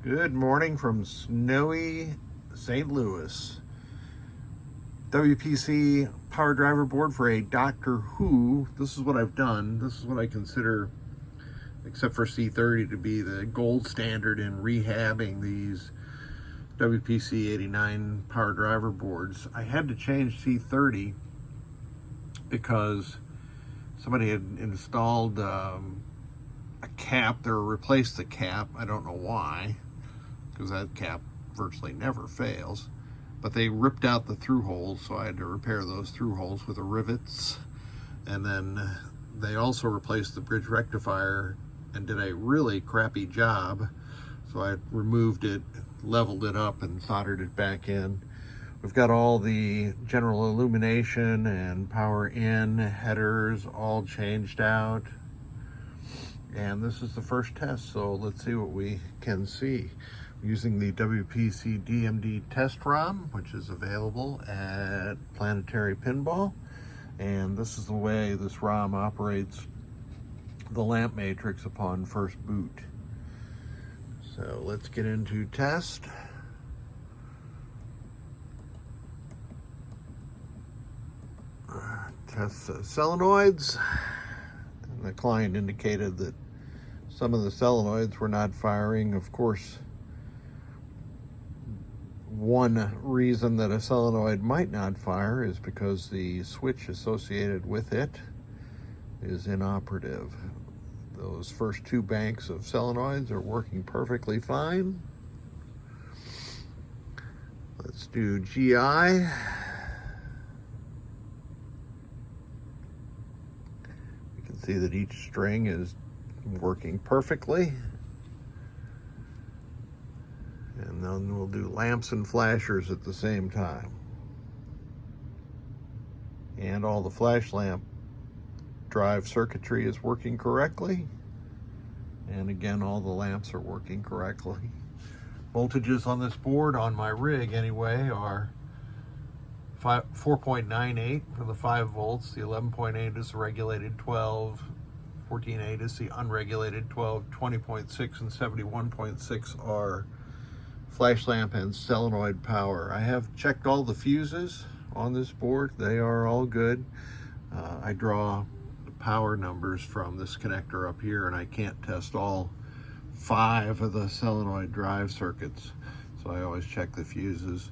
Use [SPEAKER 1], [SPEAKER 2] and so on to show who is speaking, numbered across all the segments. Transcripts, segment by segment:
[SPEAKER 1] Good morning from snowy St. Louis. WPC PowerDriver board for a Doctor Who. This is what I've done. This is what I consider, except for C30, to be the gold standard in rehabbing these WPC 89 PowerDriver boards. I had to change C30 because somebody had installed a cap, or replaced the cap. I don't know why, because that cap virtually never fails. But they ripped out the through holes, so I had to repair those through holes with the rivets. And then they also replaced the bridge rectifier and did a really crappy job. So I removed it, leveled it up, and soldered it back in. We've got all the general illumination and power in headers all changed out. And this is the first test, so let's see what we can see. Using the WPC DMD test ROM, which is available at Planetary Pinball. And this is the way this ROM operates the lamp matrix upon first boot. So let's get into test. Test solenoids. And the client indicated that some of the solenoids were not firing. Of course, one reason that a solenoid might not fire is because the switch associated with it is inoperative. Those first two banks of solenoids are working perfectly fine. Let's do GI. You can see that each string is working perfectly. And then we'll do lamps and flashers at the same time. And all the flash lamp drive circuitry is working correctly. And again, all the lamps are working correctly. Voltages on this board, on my rig anyway, are 4.98 for the 5 volts. The 11.8 is the regulated 12. 14.8 is the unregulated 12. 20.6 and 71.6 are flash lamp and solenoid power. I have checked all the fuses on this board. They are all good. I draw the power numbers from this connector up here, and I can't test all 5 of the solenoid drive circuits, so I always check the fuses.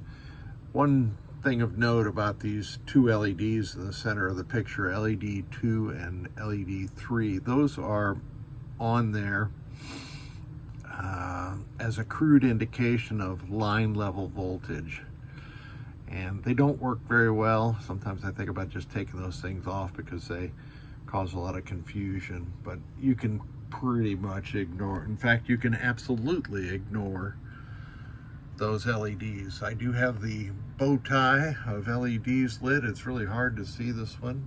[SPEAKER 1] One thing of note about these 2 LEDs in the center of the picture, LED 2 and LED 3, those are on there as a crude indication of line level voltage, and they don't work very well. Sometimes I think about just taking those things off because they cause a lot of confusion, but you can pretty much ignore, in fact you can absolutely ignore those LEDs. I do have the bow tie of LEDs lit. It's really hard to see this one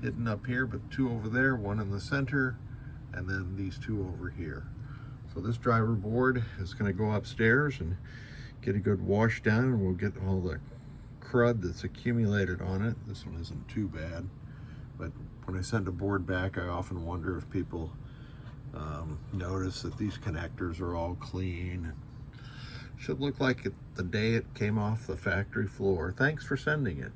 [SPEAKER 1] hidden up here, but 2 over there, 1 in the center, and then these 2 over here. So this driver board is going to go upstairs and get a good wash down, and we'll get all the crud that's accumulated on it. This one isn't too bad, but when I send a board back, I often wonder if people notice that these connectors are all clean. Should look like it the day it came off the factory floor. Thanks for sending it.